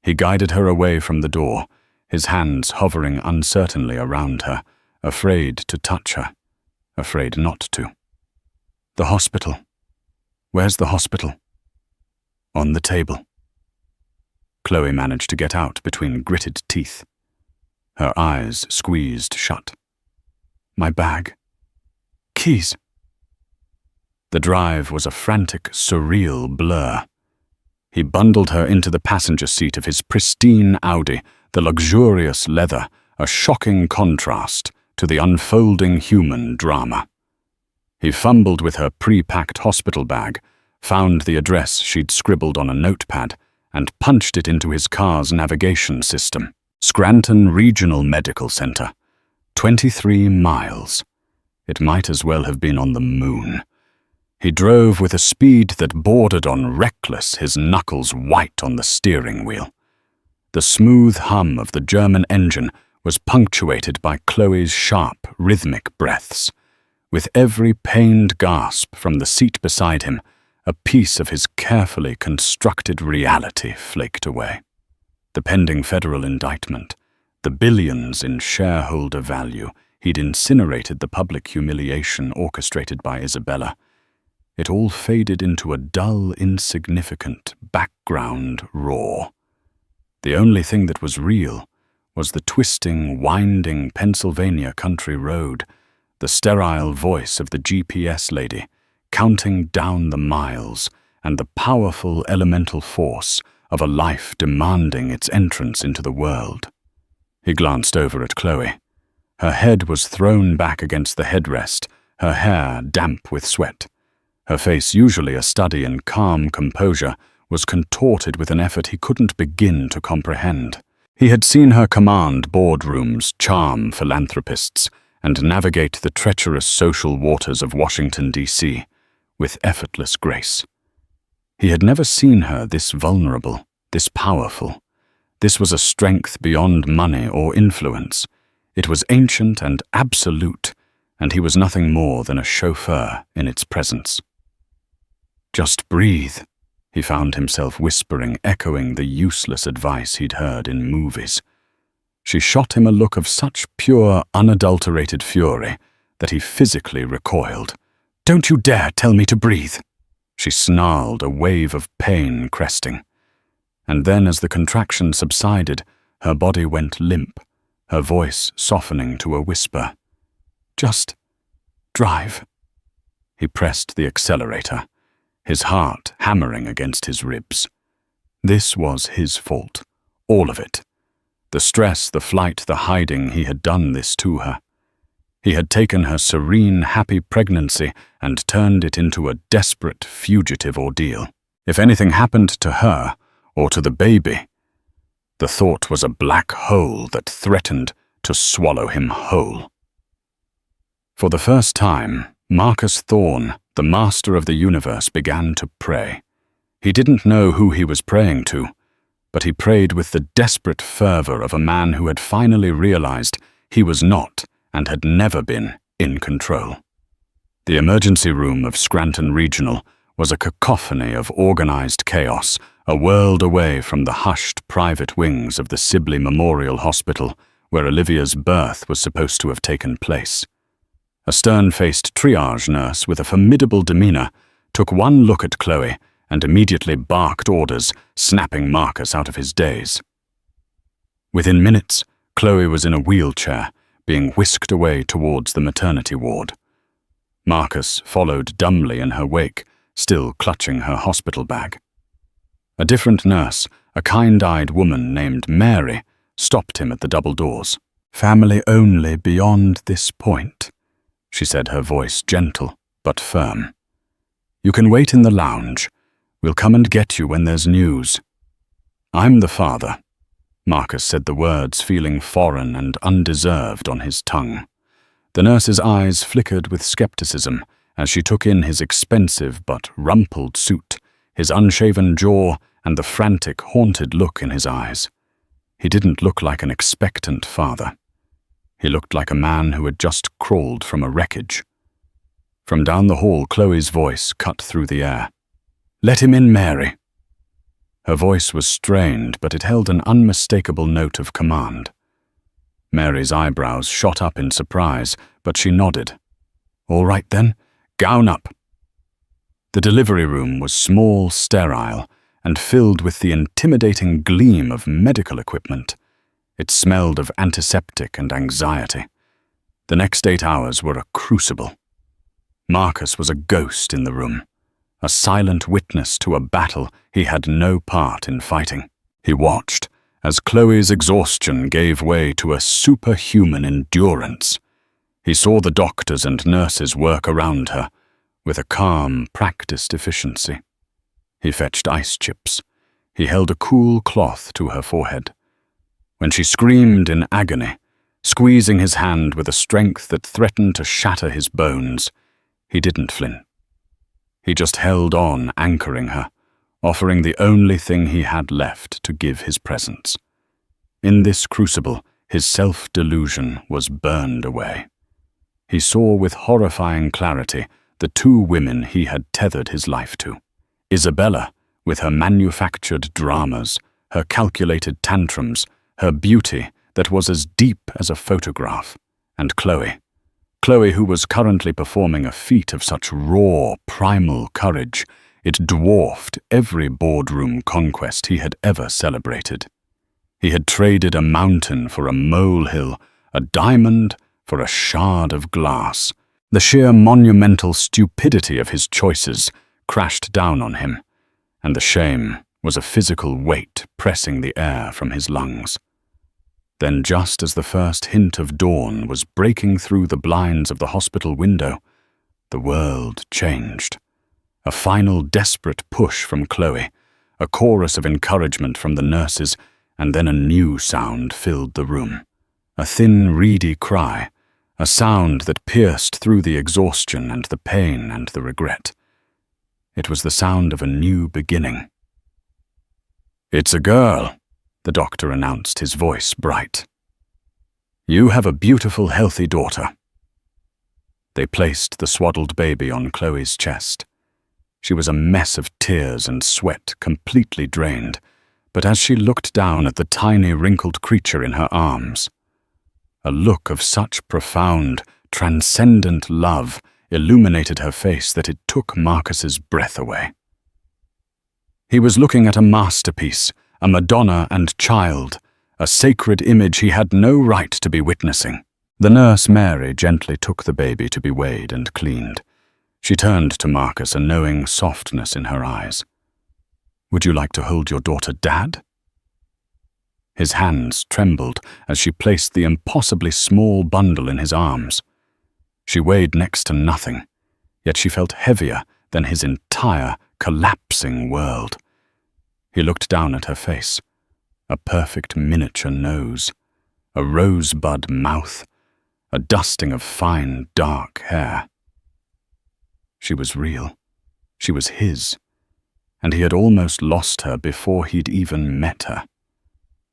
He guided her away from the door, his hands hovering uncertainly around her, afraid to touch her, afraid not to. "The hospital. Where's the hospital?" "On the table." Chloe managed to get out between gritted teeth. Her eyes squeezed shut. "My bag. Keys." The drive was a frantic, surreal blur. He bundled her into the passenger seat of his pristine Audi, the luxurious leather, a shocking contrast to the unfolding human drama. He fumbled with her pre-packed hospital bag, found the address she'd scribbled on a notepad, and punched it into his car's navigation system. Scranton Regional Medical Center. 23 miles. It might as well have been on the moon. He drove with a speed that bordered on reckless, his knuckles white on the steering wheel. The smooth hum of the German engine was punctuated by Chloe's sharp, rhythmic breaths. With every pained gasp from the seat beside him, a piece of his carefully constructed reality flaked away. The pending federal indictment, the billions in shareholder value, he'd incinerated the public humiliation orchestrated by Isabella. It all faded into a dull, insignificant background roar. The only thing that was real was the twisting, winding Pennsylvania country road, the sterile voice of the GPS lady, counting down the miles, and the powerful elemental force of a life demanding its entrance into the world. He glanced over at Chloe. Her head was thrown back against the headrest, her hair damp with sweat. Her face, usually a study in calm composure, was contorted with an effort he couldn't begin to comprehend. He had seen her command boardrooms, charm philanthropists, and navigate the treacherous social waters of Washington, D.C., with effortless grace. He had never seen her this vulnerable, this powerful. This was a strength beyond money or influence. It was ancient and absolute, and he was nothing more than a chauffeur in its presence. "Just breathe," he found himself whispering, echoing the useless advice he'd heard in movies. She shot him a look of such pure, unadulterated fury that he physically recoiled. "Don't you dare tell me to breathe," she snarled, a wave of pain cresting. And then, as the contraction subsided, her body went limp, her voice softening to a whisper. "Just drive." He pressed the accelerator, his heart hammering against his ribs. This was his fault, all of it. The stress, the flight, the hiding, he had done this to her. He had taken her serene, happy pregnancy and turned it into a desperate, fugitive ordeal. If anything happened to her, or to the baby, the thought was a black hole that threatened to swallow him whole. For the first time, Marcus Thorne, the master of the universe, began to pray. He didn't know who he was praying to, but he prayed with the desperate fervor of a man who had finally realized he was not and had never been in control. The emergency room of Scranton Regional was a cacophony of organized chaos, a world away from the hushed private wings of the Sibley Memorial Hospital, where Olivia's birth was supposed to have taken place. A stern-faced triage nurse with a formidable demeanor took one look at Chloe and immediately barked orders, snapping Marcus out of his daze. Within minutes, Chloe was in a wheelchair, being whisked away towards the maternity ward. Marcus followed dumbly in her wake, still clutching her hospital bag. A different nurse, a kind-eyed woman named Mary, stopped him at the double doors. "Family only beyond this point," she said, her voice gentle but firm. "You can wait in the lounge. We'll come and get you when there's news." "I'm the father," Marcus said, the words feeling foreign and undeserved on his tongue. The nurse's eyes flickered with skepticism as she took in his expensive but rumpled suit, his unshaven jaw, and the frantic, haunted look in his eyes. He didn't look like an expectant father. He looked like a man who had just crawled from a wreckage. From down the hall, Chloe's voice cut through the air. "Let him in, Mary." Her voice was strained, but it held an unmistakable note of command. Mary's eyebrows shot up in surprise, but she nodded. "All right then, gown up." The delivery room was small, sterile, and filled with the intimidating gleam of medical equipment. It smelled of antiseptic and anxiety. The next 8 hours were a crucible. Marcus was a ghost in the room, a silent witness to a battle he had no part in fighting. He watched as Chloe's exhaustion gave way to a superhuman endurance. He saw the doctors and nurses work around her with a calm, practiced efficiency. He fetched ice chips. He held a cool cloth to her forehead. When she screamed in agony, squeezing his hand with a strength that threatened to shatter his bones, he didn't flinch. He just held on, anchoring her, offering the only thing he had left to give his presence. In this crucible, his self-delusion was burned away. He saw with horrifying clarity the 2 women he had tethered his life to. Isabella, with her manufactured dramas, her calculated tantrums, her beauty that was as deep as a photograph, and Chloe. Chloe, who was currently performing a feat of such raw, primal courage, it dwarfed every boardroom conquest he had ever celebrated. He had traded a mountain for a molehill, a diamond for a shard of glass. The sheer monumental stupidity of his choices crashed down on him, and the shame was a physical weight pressing the air from his lungs. Then, just as the first hint of dawn was breaking through the blinds of the hospital window, the world changed. A final desperate push from Chloe, a chorus of encouragement from the nurses, and then a new sound filled the room. A thin, reedy cry, a sound that pierced through the exhaustion and the pain and the regret. It was the sound of a new beginning. "It's a girl," the doctor announced, his voice bright. "You have a beautiful, healthy daughter." They placed the swaddled baby on Chloe's chest. She was a mess of tears and sweat, completely drained, but as she looked down at the tiny, wrinkled creature in her arms, a look of such profound, transcendent love illuminated her face that it took Marcus's breath away. He was looking at a masterpiece, a Madonna and child, a sacred image he had no right to be witnessing. The nurse Mary gently took the baby to be weighed and cleaned. She turned to Marcus, a knowing softness in her eyes. "Would you like to hold your daughter, Dad?" His hands trembled as she placed the impossibly small bundle in his arms. She weighed next to nothing, yet she felt heavier than his entire, collapsing world. He looked down at her face, a perfect miniature nose, a rosebud mouth, a dusting of fine, dark hair. She was real. She was his, and he had almost lost her before he'd even met her.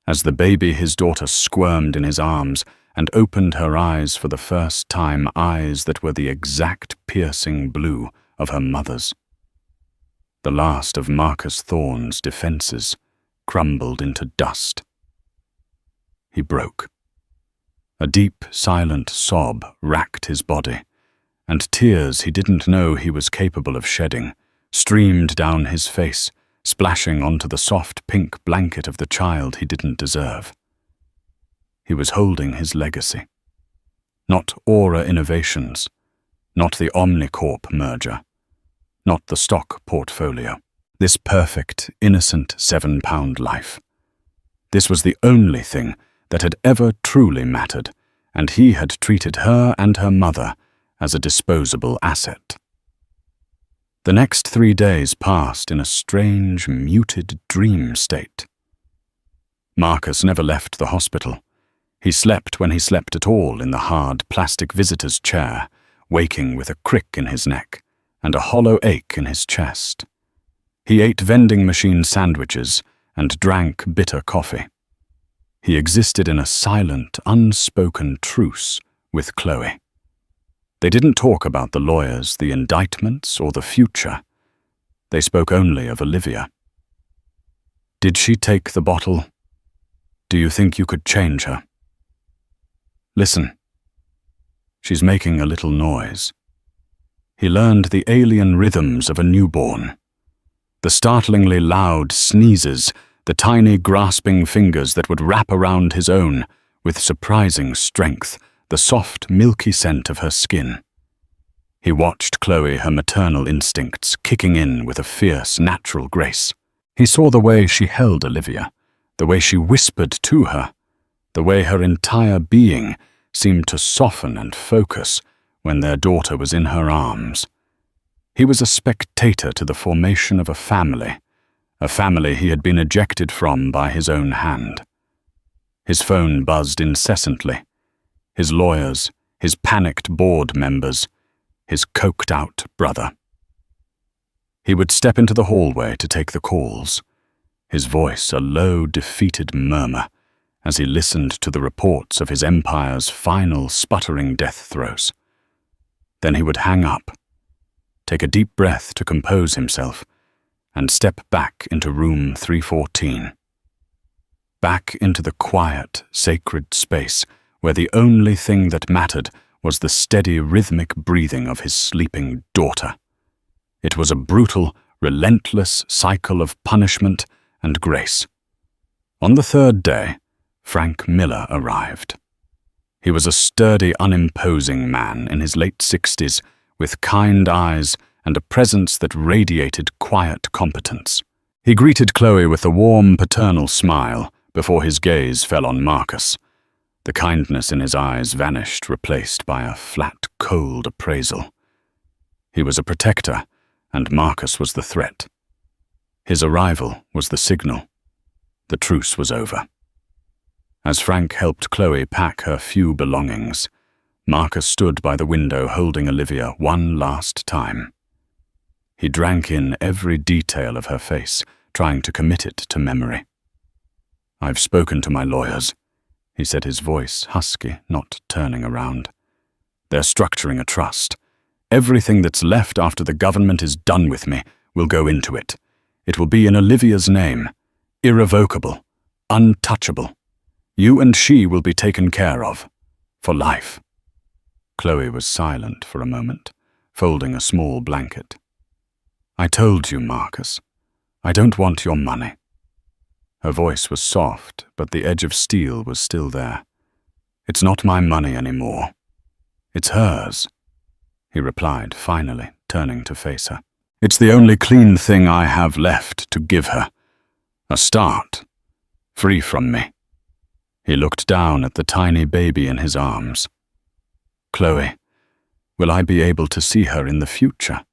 As the baby, his daughter, squirmed in his arms and opened her eyes for the first time, eyes that were the exact piercing blue of her mother's. The last of Marcus Thorne's defenses crumbled into dust. He broke. A deep, silent sob racked his body, and tears he didn't know he was capable of shedding streamed down his face, splashing onto the soft pink blanket of the child he didn't deserve. He was holding his legacy. Not Aura Innovations, not the Omnicorp merger, not the stock portfolio. This perfect, innocent £7 life. This was the only thing that had ever truly mattered, and he had treated her and her mother as a disposable asset. The next 3 days passed in a strange, muted dream state. Marcus never left the hospital. He slept when he slept at all in the hard plastic visitor's chair, waking with a crick in his neck and a hollow ache in his chest. He ate vending machine sandwiches and drank bitter coffee. He existed in a silent, unspoken truce with Chloe. They didn't talk about the lawyers, the indictments, or the future. They spoke only of Olivia. Did she take the bottle? Do you think you could change her? Listen. She's making a little noise. He learned the alien rhythms of a newborn. The startlingly loud sneezes, the tiny grasping fingers that would wrap around his own with surprising strength, the soft, milky scent of her skin. He watched Chloe, her maternal instincts kicking in with a fierce, natural grace. He saw the way she held Olivia, the way she whispered to her, the way her entire being seemed to soften and focus when their daughter was in her arms. He was a spectator to the formation of a family he had been ejected from by his own hand. His phone buzzed incessantly. His lawyers, his panicked board members, his coked-out brother. He would step into the hallway to take the calls, his voice a low, defeated murmur as he listened to the reports of his empire's final sputtering death throes. Then he would hang up, take a deep breath to compose himself, and step back into room 314. Back into the quiet, sacred space where the only thing that mattered was the steady, rhythmic breathing of his sleeping daughter. It was a brutal, relentless cycle of punishment and grace. On the 3rd day, Frank Miller arrived. He was a sturdy, unimposing man in his late 60s, with kind eyes and a presence that radiated quiet competence. He greeted Chloe with a warm, paternal smile before his gaze fell on Marcus. The kindness in his eyes vanished, replaced by a flat, cold appraisal. He was a protector, and Marcus was the threat. His arrival was the signal. The truce was over. As Frank helped Chloe pack her few belongings, Marcus stood by the window holding Olivia one last time. He drank in every detail of her face, trying to commit it to memory. "I've spoken to my lawyers," he said, his voice husky, not turning around. "They're structuring a trust. Everything that's left after the government is done with me will go into it. It will be in Olivia's name, irrevocable, untouchable. You and she will be taken care of, for life." Chloe was silent for a moment, folding a small blanket. "I told you, Marcus. I don't want your money." Her voice was soft, but the edge of steel was still there. "It's not my money anymore. It's hers," he replied, finally, turning to face her. "It's the only clean thing I have left to give her. A start, free from me." He looked down at the tiny baby in his arms. "Chloe, will I be able to see her in the future?"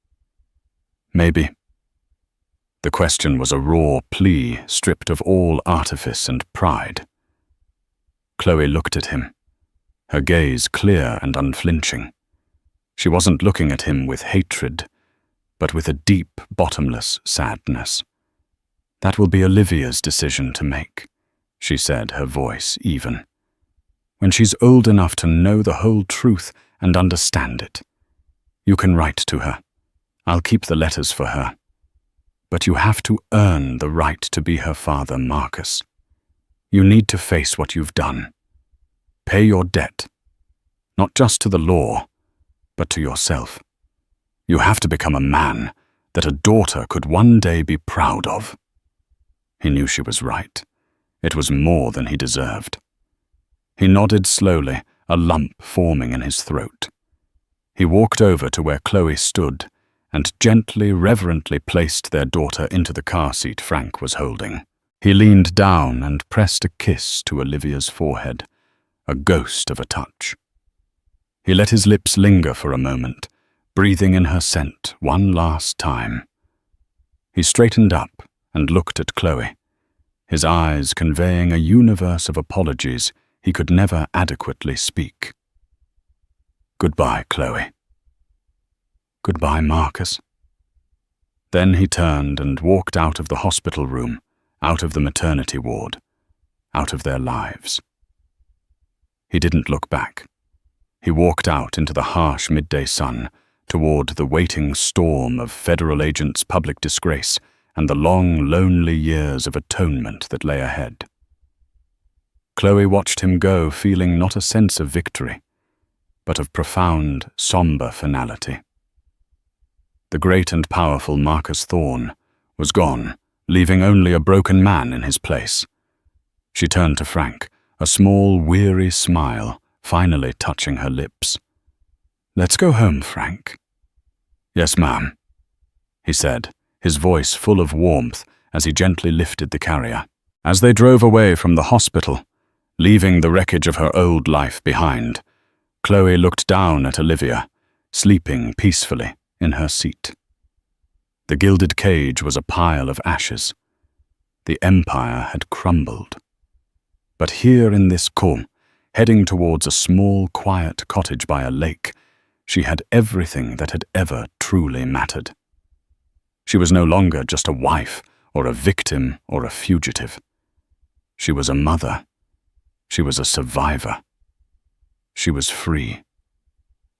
"Maybe." The question was a raw plea, stripped of all artifice and pride. Chloe looked at him, her gaze clear and unflinching. She wasn't looking at him with hatred, but with a deep, bottomless sadness. "That will be Olivia's decision to make," she said, her voice even. "When she's old enough to know the whole truth and understand it. You can write to her. I'll keep the letters for her. But you have to earn the right to be her father, Marcus. You need to face what you've done. Pay your debt, not just to the law, but to yourself. You have to become a man that a daughter could one day be proud of. He knew she was right. It was more than he deserved. He nodded slowly, a lump forming in his throat. He walked over to where Chloe stood and gently, reverently placed their daughter into the car seat Frank was holding. He leaned down and pressed a kiss to Olivia's forehead, a ghost of a touch. He let his lips linger for a moment, breathing in her scent one last time. He straightened up and looked at Chloe, his eyes conveying a universe of apologies he could never adequately speak. Goodbye, Chloe. Goodbye, Marcus. Then he turned and walked out of the hospital room, out of the maternity ward, out of their lives. He didn't look back. He walked out into the harsh midday sun, toward the waiting storm of federal agents' public disgrace and the long, lonely years of atonement that lay ahead. Chloe watched him go, feeling not a sense of victory, but of profound, somber finality. The great and powerful Marcus Thorne was gone, leaving only a broken man in his place. She turned to Frank, a small, weary smile finally touching her lips. "Let's go home, Frank." "Yes, ma'am," he said, his voice full of warmth as he gently lifted the carrier. As they drove away from the hospital, leaving the wreckage of her old life behind, Chloe looked down at Olivia, sleeping peacefully in her seat. The gilded cage was a pile of ashes. The empire had crumbled. But here in this cour, heading towards a small, quiet cottage by a lake, she had everything that had ever truly mattered. She was no longer just a wife, or a victim, or a fugitive. She was a mother. She was a survivor. She was free.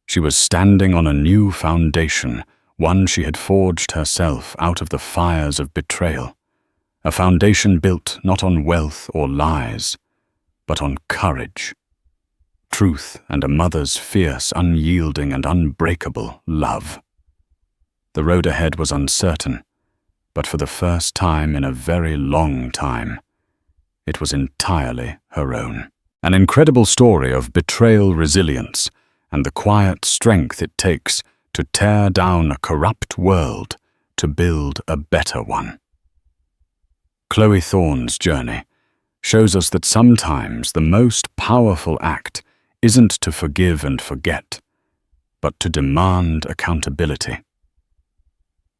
She was standing on a new foundation, one she had forged herself out of the fires of betrayal, a foundation built not on wealth or lies, but on courage, truth, and a mother's fierce, unyielding, and unbreakable love. The road ahead was uncertain, but for the first time in a very long time, it was entirely her own. An incredible story of betrayal resilience and the quiet strength it takes to tear down a corrupt world to build a better one. Chloe Thorne's journey shows us that sometimes the most powerful act isn't to forgive and forget, but to demand accountability.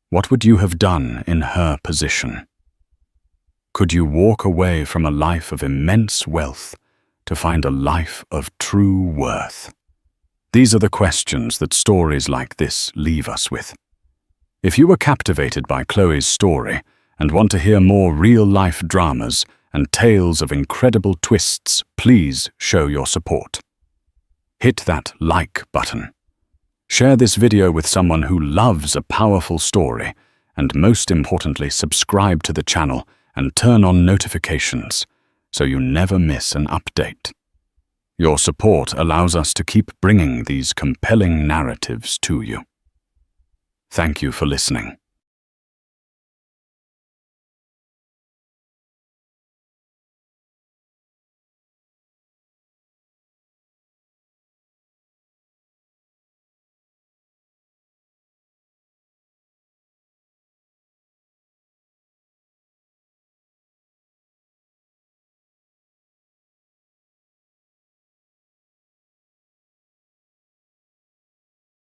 What would you have done in her position? Could you walk away from a life of immense wealth to find a life of true worth? These are the questions that stories like this leave us with. If you were captivated by Chloe's story and want to hear more real-life dramas and tales of incredible twists, please show your support. Hit that like button. Share this video with someone who loves a powerful story, and most importantly, subscribe to the channel and turn on notifications so you never miss an update. Your support allows us to keep bringing these compelling narratives to you. Thank you for listening.